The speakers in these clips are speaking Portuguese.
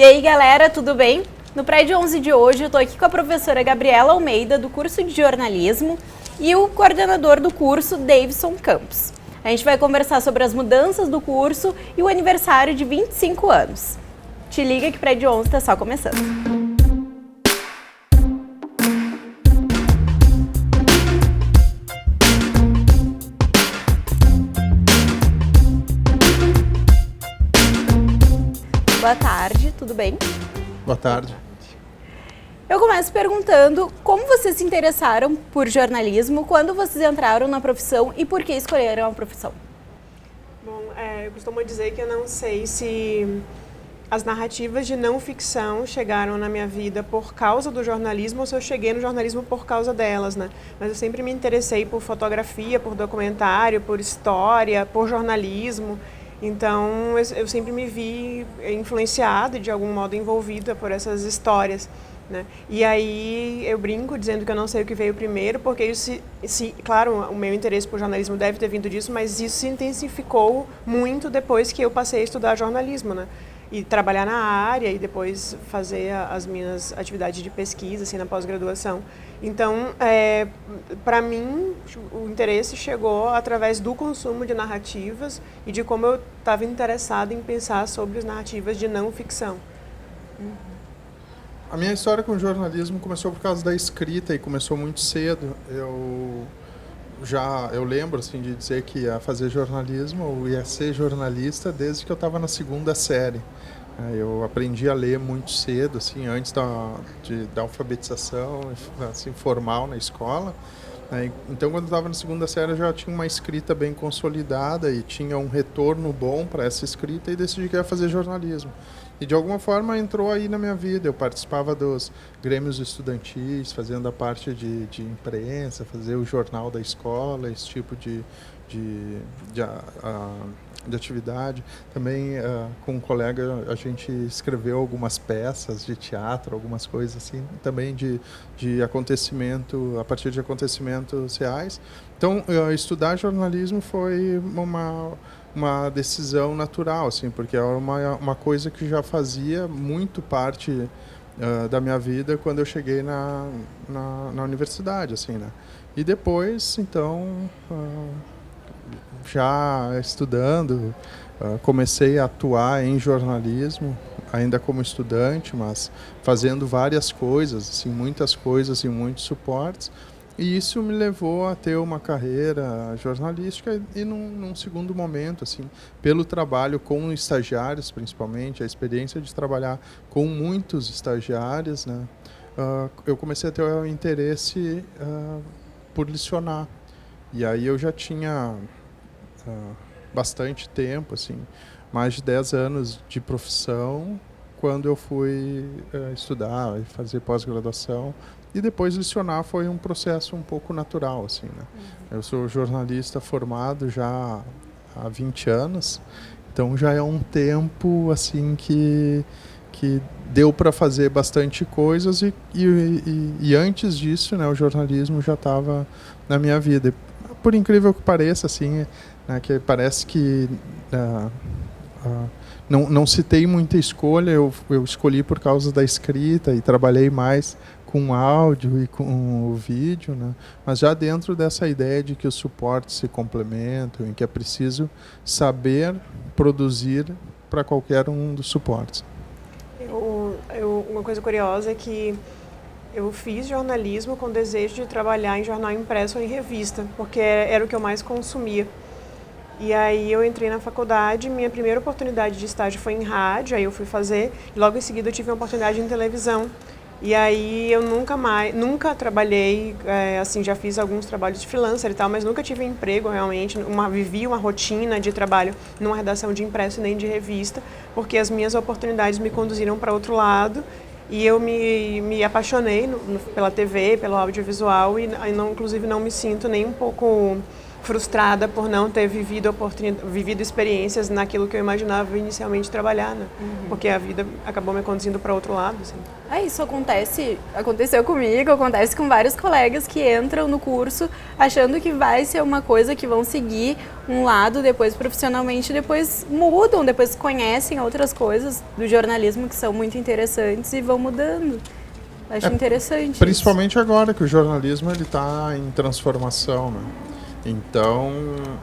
aí, galera, tudo bem? No Prédio 11 de hoje eu tô aqui com a professora Gabriela Almeida, do curso de jornalismo, e o coordenador do curso, Davidson Campos. A gente vai conversar sobre as mudanças do curso e o aniversário de 25 anos. Te liga que o Prédio 11 tá só começando. Boa tarde, tudo bem? Boa tarde. Eu começo perguntando como vocês se interessaram por jornalismo, quando vocês entraram na profissão e por que escolheram a profissão? Bom, eu costumo dizer que eu não sei se as narrativas de não ficção chegaram na minha vida por causa do jornalismo ou se eu cheguei no jornalismo por causa delas, né? Mas eu sempre me interessei por fotografia, por documentário, por história, por jornalismo. Então, eu sempre me vi influenciada e, de algum modo, envolvida por essas histórias, né? E aí eu brinco dizendo que eu não sei o que veio primeiro, porque isso, claro, o meu interesse por jornalismo deve ter vindo disso, mas isso se intensificou muito depois que eu passei a estudar jornalismo, né? E trabalhar na área e depois fazer as minhas atividades de pesquisa, assim, na pós-graduação. Então, para mim, o interesse chegou através do consumo de narrativas e de como eu estava interessada em pensar sobre as narrativas de não ficção. A minha história com o jornalismo começou por causa da escrita e começou muito cedo. Eu lembro assim, de dizer que ia fazer jornalismo ou ia ser jornalista desde que eu estava na segunda série. Eu aprendi a ler muito cedo, assim, antes da alfabetização assim, formal na escola. Então, quando eu estava na segunda série, eu já tinha uma escrita bem consolidada e tinha um retorno bom para essa escrita e decidi que ia fazer jornalismo. E, de alguma forma, entrou aí na minha vida. Eu participava dos grêmios estudantis, fazendo a parte de imprensa, fazer o jornal da escola, esse tipo de atividade. Também, com um colega, a gente escreveu algumas peças de teatro, algumas coisas assim, também de acontecimento, a partir de acontecimentos reais. Então, estudar jornalismo foi uma decisão natural, assim, porque era uma coisa que já fazia muito parte da minha vida quando eu cheguei na universidade, assim, né? E depois, então, já estudando, comecei a atuar em jornalismo, ainda como estudante, mas fazendo várias coisas, assim, muitas coisas e muitos suportes. E isso me levou a ter uma carreira jornalística e num segundo momento, assim, pelo trabalho com estagiários, principalmente, a experiência de trabalhar com muitos estagiários, né, eu comecei a ter o interesse por lecionar. E aí eu já tinha bastante tempo, assim, mais de 10 anos de profissão, quando eu fui estudar e fazer pós-graduação. E depois lecionar foi um processo um pouco natural, assim, né? Eu sou jornalista formado já há 20 anos, então já é um tempo assim que deu para fazer bastante coisas e antes disso, né, o jornalismo já estava na minha vida. Por incrível que pareça, assim, né, que parece que não se tem muita escolha, eu escolhi por causa da escrita e trabalhei mais com áudio e com o vídeo, né? Mas já dentro dessa ideia de que os suportes se complementam e que é preciso saber produzir para qualquer um dos suportes. Uma coisa curiosa é que eu fiz jornalismo com desejo de trabalhar em jornal impresso ou em revista, porque era o que eu mais consumia. E aí eu entrei na faculdade, minha primeira oportunidade de estágio foi em rádio, aí eu fui fazer, e logo em seguida eu tive uma oportunidade em televisão. E aí eu nunca trabalhei, assim, já fiz alguns trabalhos de freelancer e tal, mas nunca tive emprego realmente, vivi uma rotina de trabalho numa redação de impresso nem de revista, porque as minhas oportunidades me conduziram para outro lado e eu me apaixonei pela TV, pelo audiovisual e inclusive não me sinto nem um pouco frustrada por não ter vivido experiências naquilo que eu imaginava inicialmente trabalhar, né? Porque a vida acabou me conduzindo para outro lado, assim. Isso aconteceu comigo, acontece com vários colegas que entram no curso achando que vai ser uma coisa que vão seguir um lado, depois profissionalmente, depois mudam, depois conhecem outras coisas do jornalismo que são muito interessantes e vão mudando. Acho interessante. Principalmente isso. Agora que o jornalismo está em transformação, né? Então,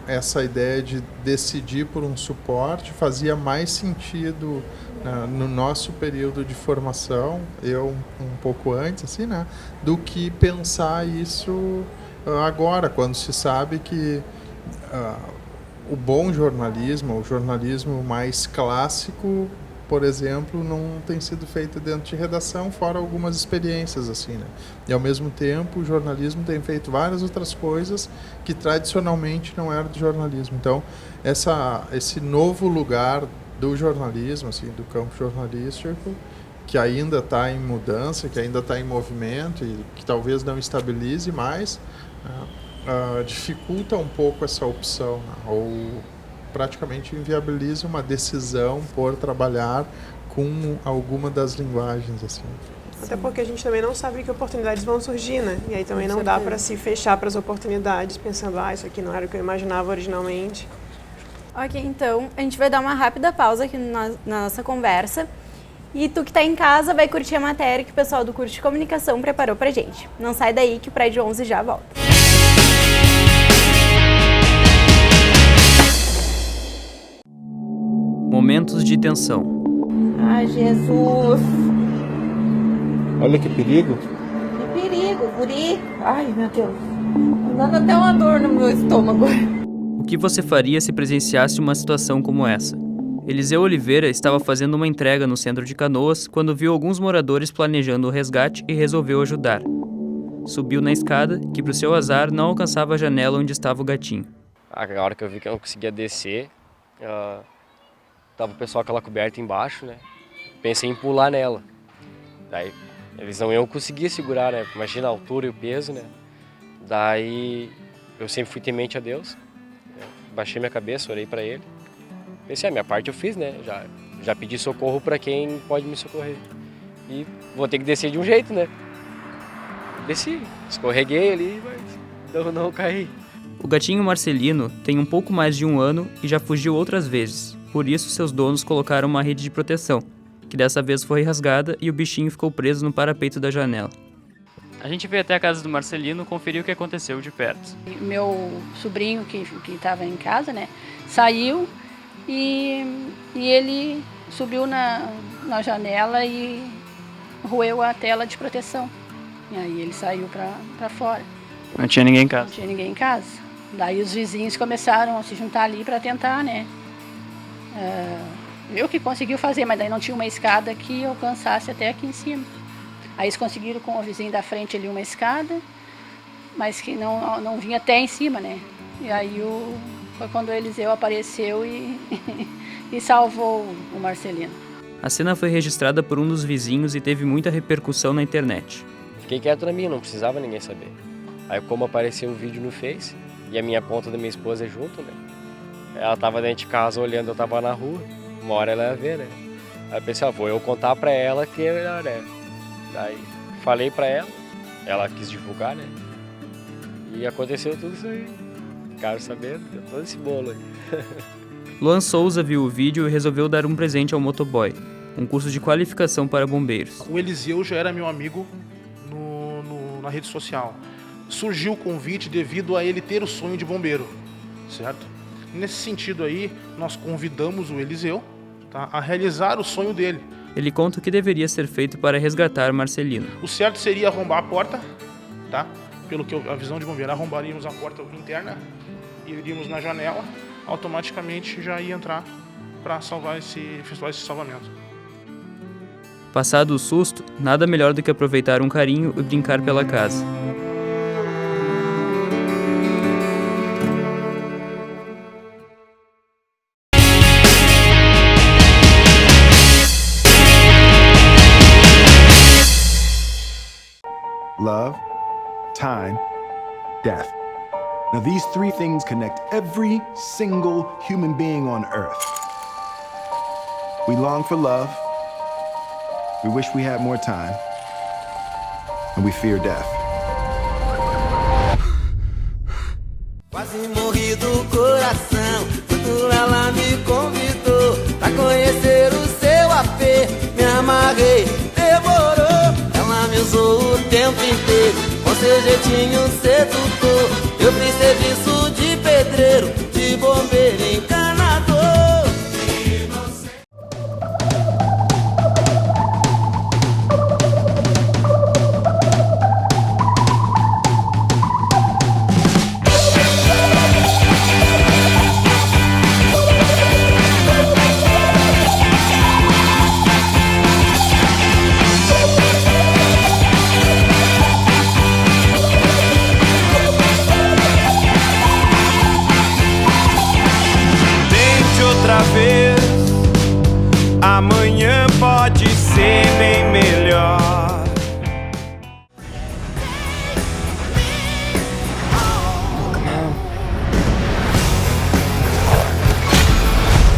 essa ideia de decidir por um suporte fazia mais sentido, né, no nosso período de formação, eu um pouco antes, assim, né, do que pensar isso agora, quando se sabe que o bom jornalismo, o jornalismo mais clássico, por exemplo, não tem sido feito dentro de redação, fora algumas experiências, assim, né? E, ao mesmo tempo, o jornalismo tem feito várias outras coisas que, tradicionalmente, não eram de jornalismo. Então, esse novo lugar do jornalismo, assim, do campo jornalístico, que ainda está em mudança, que ainda está em movimento e que talvez não estabilize mais, dificulta um pouco essa opção, né? Ou praticamente inviabiliza uma decisão por trabalhar com alguma das linguagens, assim. Até porque a gente também não sabe que oportunidades vão surgir, né? E aí também não dá para se fechar para as oportunidades pensando, isso aqui não era o que eu imaginava originalmente. Ok, então a gente vai dar uma rápida pausa aqui na nossa conversa. E tu que está em casa vai curtir a matéria que o pessoal do curso de comunicação preparou pra gente. Não sai daí que o Prédio 11 já volta. Momentos de tensão. Ai, Jesus! Olha que perigo. Que perigo, guri! Ai, meu Deus! Tá dando até uma dor no meu estômago. O que você faria se presenciasse uma situação como essa? Eliseu Oliveira estava fazendo uma entrega no centro de Canoas quando viu alguns moradores planejando o resgate e resolveu ajudar. Subiu na escada, que para o seu azar não alcançava a janela onde estava o gatinho. A hora que eu vi que eu não conseguia descer, tava o pessoal com aquela coberta embaixo, né? Pensei em pular nela. Daí eles não iam conseguir segurar, né? Imagina a altura e o peso, né? Daí eu sempre fui temente a Deus. Né? Baixei minha cabeça, orei para Ele. Pensei, a minha parte eu fiz, né? Já pedi socorro para quem pode me socorrer. E vou ter que descer de um jeito, né? Desci, escorreguei ali, mas não caí. O gatinho Marcelino tem um pouco mais de 1 ano e já fugiu outras vezes. Por isso, seus donos colocaram uma rede de proteção, que dessa vez foi rasgada e o bichinho ficou preso no parapeito da janela. A gente veio até a casa do Marcelino conferir o que aconteceu de perto. Meu sobrinho, que estava em casa, né, saiu e ele subiu na janela e roeu a tela de proteção. E aí ele saiu para fora. Não tinha ninguém em casa? Não tinha ninguém em casa. Daí os vizinhos começaram a se juntar ali para tentar, né, eu que conseguiu fazer, mas daí não tinha uma escada que alcançasse até aqui em cima. Aí eles conseguiram com o vizinho da frente ali uma escada, mas que não vinha até em cima, né? E aí foi quando o Eliseu apareceu e salvou o Marcelino. A cena foi registrada por um dos vizinhos e teve muita repercussão na internet. Fiquei quieto na minha, não precisava ninguém saber. Aí como apareceu o vídeo no Face, e a minha conta da minha esposa é junto, né? Ela tava dentro de casa olhando, eu tava na rua, uma hora ela ia ver, né? Aí eu pensei, vou eu contar pra ela que é melhor, né? Daí falei pra ela quis divulgar, né? E aconteceu tudo isso aí. Ficaram sabendo, deu todo esse bolo aí. Luan Souza viu o vídeo e resolveu dar um presente ao motoboy, um curso de qualificação para bombeiros. O Eliseu já era meu amigo na rede social. Surgiu o convite devido a ele ter o sonho de bombeiro, certo? Nesse sentido aí, nós convidamos o Eliseu, tá, a realizar o sonho dele. Ele conta o que deveria ser feito para resgatar Marcelino. O certo seria arrombar a porta, tá? Pelo que a visão de bombeiro, arrombaríamos a porta interna, iríamos na janela, automaticamente já ia entrar para efetuar esse salvamento. Passado o susto, nada melhor do que aproveitar um carinho e brincar pela casa. Love, time, death. Now, these three things connect every single human being on Earth. We long for love, we wish we had more time, and we fear death. Quase morri do coração quando ela me convidou pra conhecer o seu AP. Me amarrei, demorou. Ela me usou o tempo inteiro com seu jeitinho sedutor. Eu fiz serviço de pedreiro, de bombeiro, encanador. Amanhã pode ser bem melhor.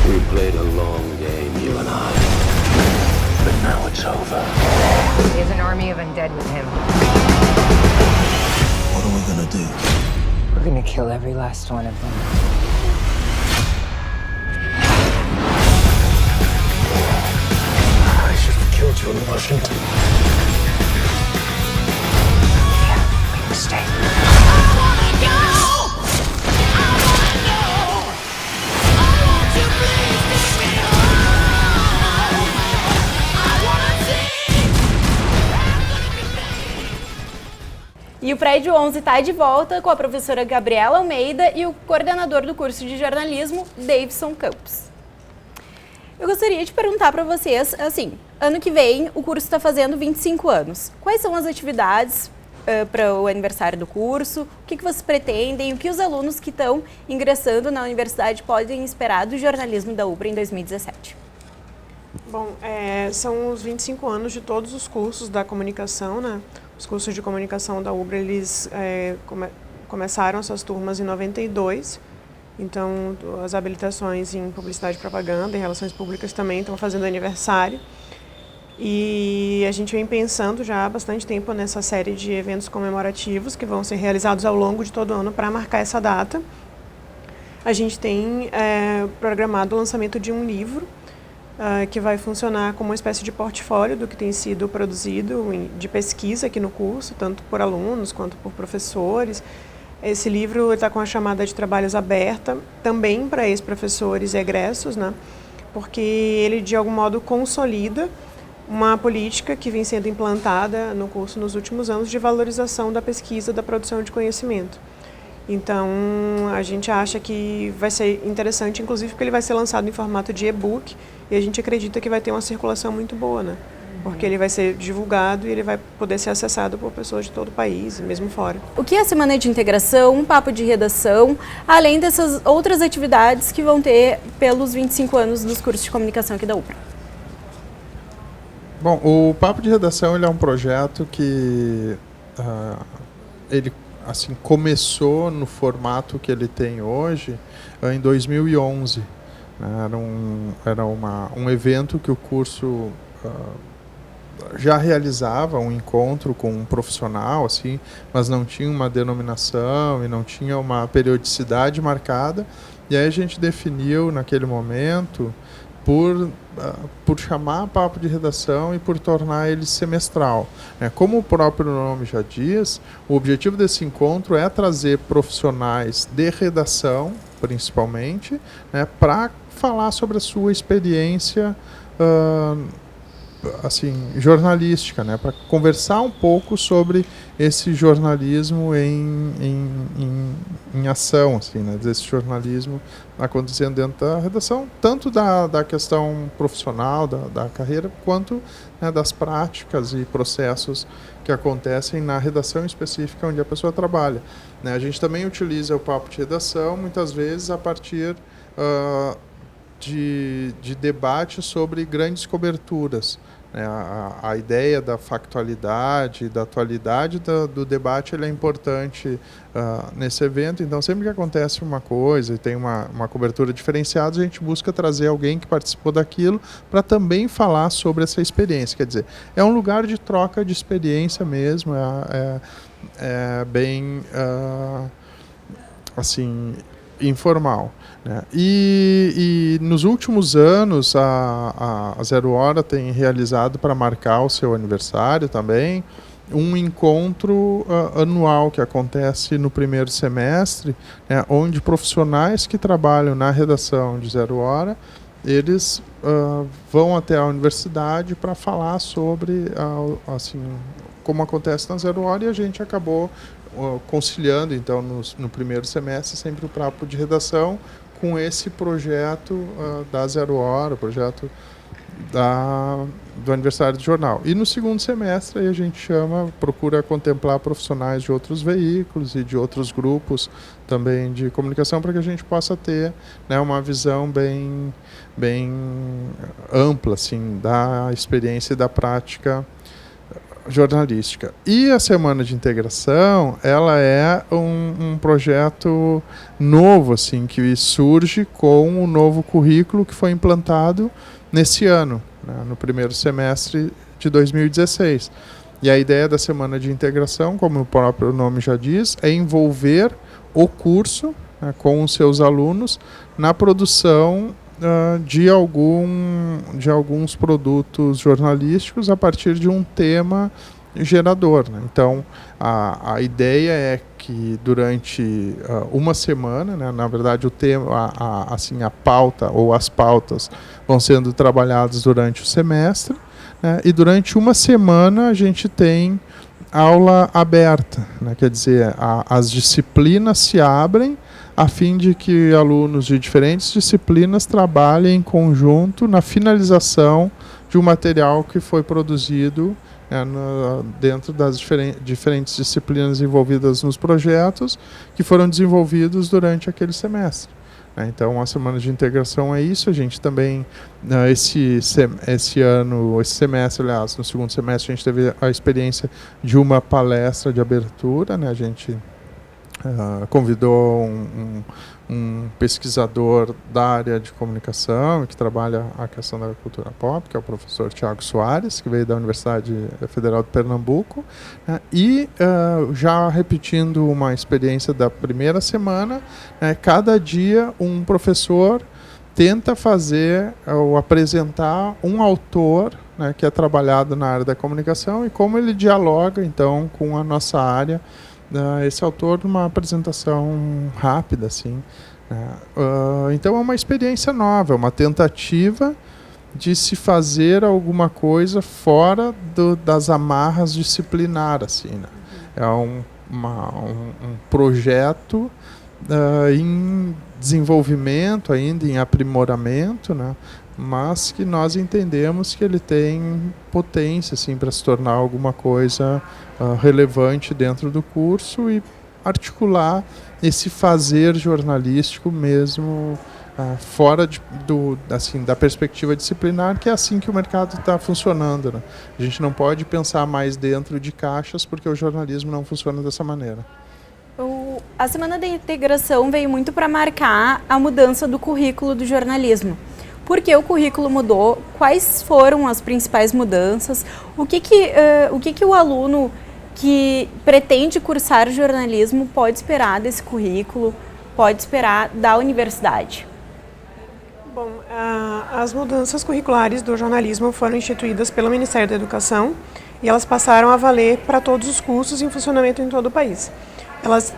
We played a long game, you and I. But now it's over. There's an army of undead with him. What are we gonna do? We're gonna kill every last one of them. Killed you in Washington. Yeah, make a mistake. E o Prédio 11 está de volta com a professora Gabriela Almeida e o coordenador do curso de jornalismo, Davidson Campos. Eu gostaria de perguntar para vocês, assim, ano que vem o curso está fazendo 25 anos. Quais são as atividades para o aniversário do curso? O que vocês pretendem? O que os alunos que estão ingressando na universidade podem esperar do jornalismo da UBRA em 2017? Bom, são os 25 anos de todos os cursos da comunicação, né? Os cursos de comunicação da UBRA, eles começaram suas turmas em 92. Então, as habilitações em publicidade e propaganda, em relações públicas também estão fazendo aniversário. E a gente vem pensando já há bastante tempo nessa série de eventos comemorativos que vão ser realizados ao longo de todo o ano para marcar essa data. A gente tem programado o lançamento de um livro que vai funcionar como uma espécie de portfólio do que tem sido produzido de pesquisa aqui no curso, tanto por alunos quanto por professores. Esse livro está com a chamada de trabalhos aberta, também para ex-professores e egressos, né? Porque ele, de algum modo, consolida uma política que vem sendo implantada no curso nos últimos anos de valorização da pesquisa, da produção de conhecimento. Então, a gente acha que vai ser interessante, inclusive porque ele vai ser lançado em formato de e-book e a gente acredita que vai ter uma circulação muito boa, né? Porque ele vai ser divulgado e ele vai poder ser acessado por pessoas de todo o país, mesmo fora. O que é a Semana de Integração, um papo de redação, além dessas outras atividades que vão ter pelos 25 anos dos cursos de comunicação aqui da UBRA? Bom, o Papo de Redação ele é um projeto que ele assim, começou no formato que ele tem hoje em 2011. Era um evento que o curso já realizava um encontro com um profissional, assim, mas não tinha uma denominação e não tinha uma periodicidade marcada. E aí a gente definiu naquele momento por chamar Papo de Redação e por tornar ele semestral. Como o próprio nome já diz, o objetivo desse encontro é trazer profissionais de redação, principalmente, para falar sobre a sua experiência assim, jornalística, para conversar um pouco sobre esse jornalismo em ação, assim, desse jornalismo acontecendo dentro da redação, tanto da questão profissional, da carreira, quanto das práticas e processos que acontecem na redação específica onde a pessoa trabalha. A gente também utiliza o Papo de Redação, muitas vezes, a partir de debate sobre grandes coberturas. A ideia da factualidade, da atualidade do debate, ele é importante nesse evento. Então, sempre que acontece uma coisa e tem uma cobertura diferenciada, a gente busca trazer alguém que participou daquilo para também falar sobre essa experiência. Quer dizer, é um lugar de troca de experiência mesmo, é bem assim, informal, né? E nos últimos anos a Zero Hora tem realizado, para marcar o seu aniversário também, um encontro anual que acontece no primeiro semestre, né, onde profissionais que trabalham na redação de Zero Hora, eles vão até a universidade para falar sobre assim, como acontece na Zero Hora, e a gente acabou conciliando, então, no primeiro semestre, sempre o papo de redação com esse projeto da Zero Hora, o projeto do aniversário do jornal. E no segundo semestre aí a gente procura contemplar profissionais de outros veículos e de outros grupos também de comunicação, para que a gente possa ter, né, uma visão bem ampla, assim, da experiência e da prática jornalística. E a Semana de Integração, ela é um projeto novo, assim, que surge com o novo currículo que foi implantado nesse ano, né, no primeiro semestre de 2016. E a ideia da Semana de Integração, como o próprio nome já diz, é envolver o curso, né, com os seus alunos na produção de alguns produtos jornalísticos a partir de um tema gerador, né? Então, a ideia é que durante uma semana, né, na verdade o tema, assim, a pauta ou as pautas vão sendo trabalhadas durante o semestre, né, e durante uma semana a gente tem aula aberta, né, quer dizer, as disciplinas se abrem a fim de que alunos de diferentes disciplinas trabalhem em conjunto na finalização de um material que foi produzido dentro das diferentes disciplinas envolvidas nos projetos que foram desenvolvidos durante aquele semestre. Então, a Semana de Integração é isso. A gente também, esse semestre, aliás, no segundo semestre, a gente teve a experiência de uma palestra de abertura, né? A gente convidou um pesquisador da área de comunicação que trabalha a questão da cultura pop, que é o professor Tiago Soares, que veio da Universidade Federal de Pernambuco, né? E já repetindo uma experiência da primeira semana, cada dia um professor tenta fazer ou apresentar um autor, né, que é trabalhado na área da comunicação, e como ele dialoga então com a nossa área, esse autor, numa apresentação rápida, assim, né? Então é uma experiência nova, é uma tentativa de se fazer alguma coisa fora das amarras disciplinares, assim, né? É um projeto em desenvolvimento ainda, em aprimoramento, né? Mas que nós entendemos que ele tem potência, assim, para se tornar alguma coisa relevante dentro do curso e articular esse fazer jornalístico mesmo fora assim, da perspectiva disciplinar, que é assim que o mercado está funcionando, né? A gente não pode pensar mais dentro de caixas, porque o jornalismo não funciona dessa maneira. A Semana da Integração veio muito para marcar a mudança do currículo do jornalismo. Por que o currículo mudou? Quais foram as principais mudanças? O que o aluno que pretende cursar jornalismo pode esperar desse currículo, pode esperar da universidade? Bom, as mudanças curriculares do jornalismo foram instituídas pelo Ministério da Educação e elas passaram a valer para todos os cursos em funcionamento em todo o país.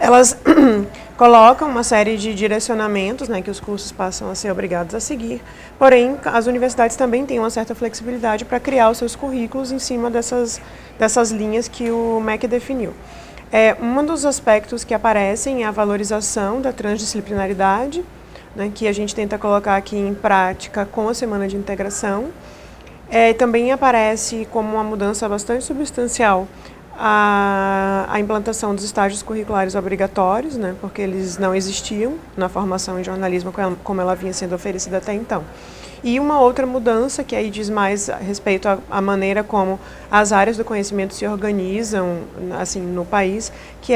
Elas colocam uma série de direcionamentos, né, que os cursos passam a ser obrigados a seguir, porém as universidades também têm uma certa flexibilidade para criar os seus currículos em cima dessas linhas que o MEC definiu. Um dos aspectos que aparecem é a valorização da transdisciplinaridade, né, que a gente tenta colocar aqui em prática com a Semana de Integração. Também aparece como uma mudança bastante substancial a implantação dos estágios curriculares obrigatórios, né, porque eles não existiam na formação em jornalismo como ela vinha sendo oferecida até então. E uma outra mudança, que aí diz mais a respeito à maneira como as áreas do conhecimento se organizam assim, no país, que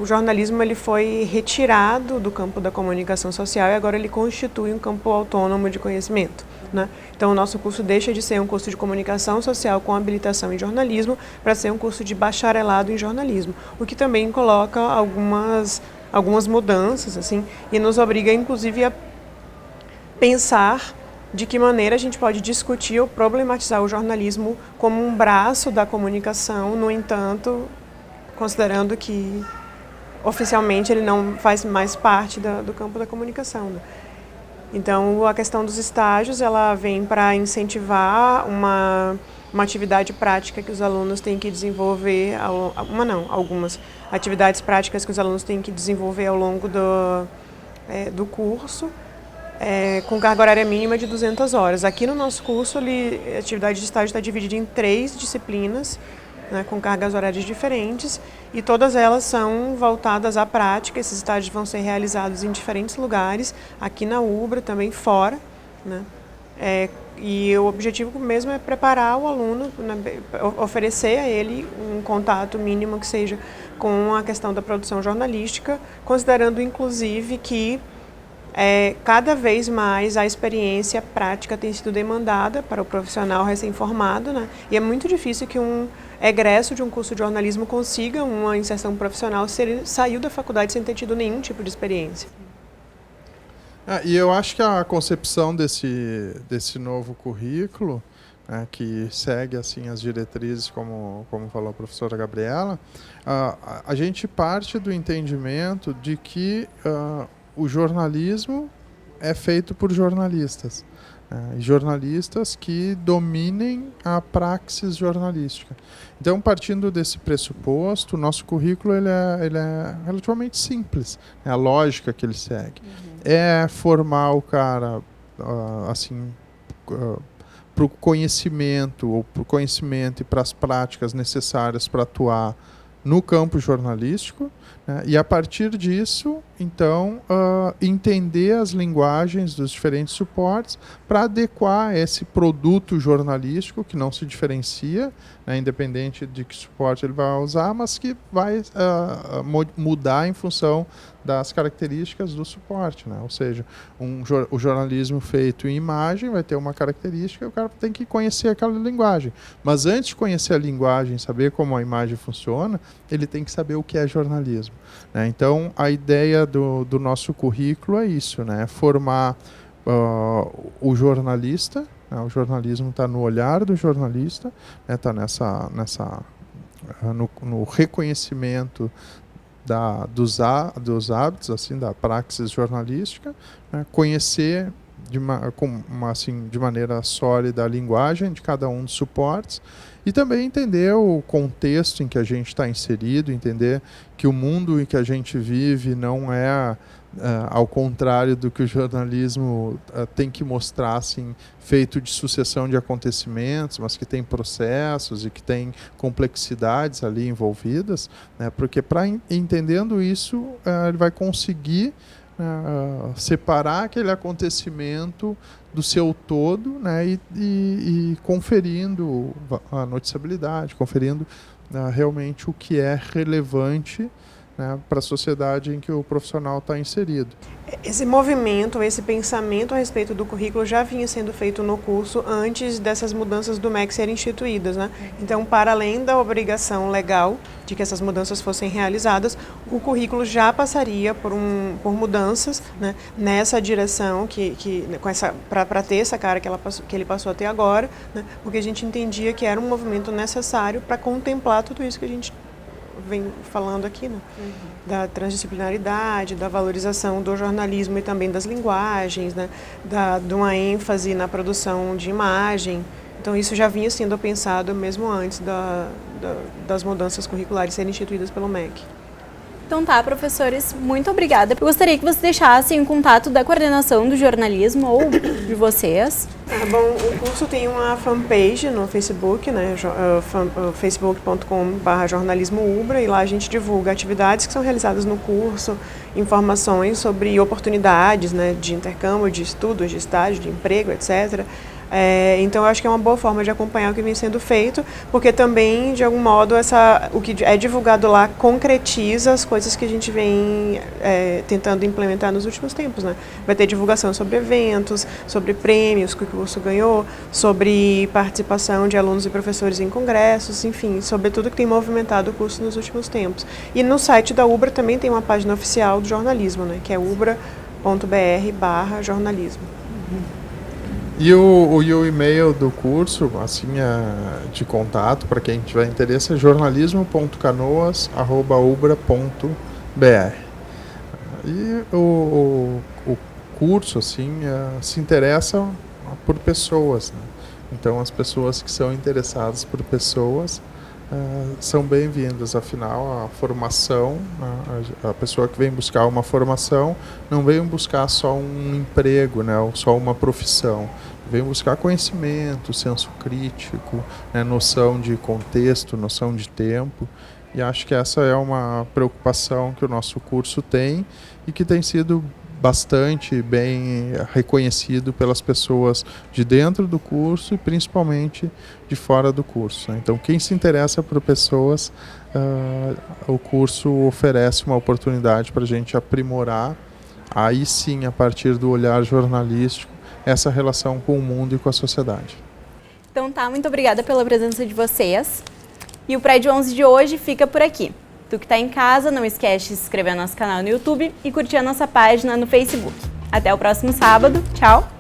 o jornalismo ele foi retirado do campo da comunicação social e agora ele constitui um campo autônomo de conhecimento, né? Então, o nosso curso deixa de ser um curso de comunicação social com habilitação em jornalismo para ser um curso de bacharelado em jornalismo, o que também coloca algumas mudanças assim, e nos obriga, inclusive, a pensar de que maneira a gente pode discutir ou problematizar o jornalismo como um braço da comunicação, no entanto, considerando que oficialmente ele não faz mais parte do campo da comunicação, né? Então, a questão dos estágios, ela vem para incentivar uma atividade prática que os alunos têm que desenvolver, algumas atividades práticas que os alunos têm que desenvolver ao longo do curso, com carga horária mínima de 200 horas. Aqui no nosso curso, a atividade de estágio está dividida em 3 disciplinas, né, com cargas horárias diferentes, e todas elas são voltadas à prática. Esses estágios vão ser realizados em diferentes lugares, aqui na UBRA, também fora, né? E o objetivo mesmo é preparar o aluno, né, oferecer a ele um contato mínimo que seja com a questão da produção jornalística, considerando inclusive que cada vez mais a experiência prática tem sido demandada para o profissional recém-formado, né? E é muito difícil que um egresso de um curso de jornalismo consiga uma inserção profissional se ele saiu da faculdade sem ter tido nenhum tipo de experiência. E eu acho que a concepção desse novo currículo, né, que segue assim as diretrizes, como falou a professora Gabriela, a gente parte do entendimento de que o jornalismo é feito por jornalistas, jornalistas que dominem a praxis jornalística. Então, partindo desse pressuposto, o nosso currículo ele é relativamente simples, é a lógica que ele segue. É formar o cara para o conhecimento, e para as práticas necessárias para atuar no campo jornalístico, né? E a partir disso, então, entender as linguagens dos diferentes suportes para adequar esse produto jornalístico que não se diferencia, né, independente de que suporte ele vai usar, mas que vai mudar em função das características do suporte, né? Ou seja, o jornalismo feito em imagem vai ter uma característica e o cara tem que conhecer aquela linguagem. Mas antes de conhecer a linguagem, saber como a imagem funciona, ele tem que saber o que é jornalismo, né? Então, a ideia do nosso currículo é isso, né? Formar o jornalista, né? O jornalismo está no olhar do jornalista, está no reconhecimento dos hábitos, assim, da praxis jornalística, né? Conhecer de maneira sólida a linguagem de cada um dos suportes e também entender o contexto em que a gente está inserido, entender que o mundo em que a gente vive não é ao contrário do que o jornalismo tem que mostrar, assim, feito de sucessão de acontecimentos, mas que tem processos e que tem complexidades ali envolvidas, né? Porque entendendo isso, ele vai conseguir separar aquele acontecimento do seu todo, né? E conferindo a noticiabilidade, conferindo realmente o que é relevante, né, para a sociedade em que o profissional está inserido. Esse movimento, esse pensamento a respeito do currículo já vinha sendo feito no curso antes dessas mudanças do MEC serem instituídas, né? Então, para além da obrigação legal de que essas mudanças fossem realizadas, o currículo já passaria por mudanças, né, nessa direção para ter essa cara que ele passou a ter agora, né, porque a gente entendia que era um movimento necessário para contemplar tudo isso que a gente vem falando aqui, né? Da transdisciplinaridade, da valorização do jornalismo e também das linguagens, né? De uma ênfase na produção de imagem. Então, isso já vinha sendo pensado mesmo antes das mudanças curriculares serem instituídas pelo MEC. Então tá, professores, muito obrigada. Eu gostaria que vocês deixassem o contato da coordenação do jornalismo ou de vocês Bom, o curso tem uma fanpage no Facebook, né, facebook.com/jornalismo-ubra, e lá a gente divulga atividades que são realizadas no curso, informações sobre oportunidades, né, de intercâmbio, de estudos, de estágio, de emprego, etc. Então eu acho que é uma boa forma de acompanhar o que vem sendo feito, porque também, de algum modo, o que é divulgado lá concretiza as coisas que a gente vem tentando implementar nos últimos tempos, né? Vai ter divulgação sobre eventos, sobre prêmios que o curso ganhou, sobre participação de alunos e professores em congressos, enfim, sobre tudo que tem movimentado o curso nos últimos tempos. E no site da Ubra também tem uma página oficial do jornalismo, né? Que é ubra.br/jornalismo. E o e-mail do curso, assim, de contato, para quem tiver interesse, é jornalismo.canoas@ubra.br. E o curso, assim, se interessa por pessoas, né? Então, as pessoas que são interessadas por pessoas são bem-vindas. Afinal, a formação, a pessoa que vem buscar uma formação não vem buscar só um emprego, né, ou só uma profissão. Vem buscar conhecimento, senso crítico, né, noção de contexto, noção de tempo. E acho que essa é uma preocupação que o nosso curso tem e que tem sido bastante bem reconhecido pelas pessoas de dentro do curso e principalmente de fora do curso. Então, quem se interessa por pessoas, o curso oferece uma oportunidade para a gente aprimorar, aí sim, a partir do olhar jornalístico, essa relação com o mundo e com a sociedade. Então tá, muito obrigada pela presença de vocês. E o Pride 11 de hoje fica por aqui. Tu que tá em casa, não esquece de se inscrever no nosso canal no YouTube e curtir a nossa página no Facebook. Até o próximo sábado. Tchau!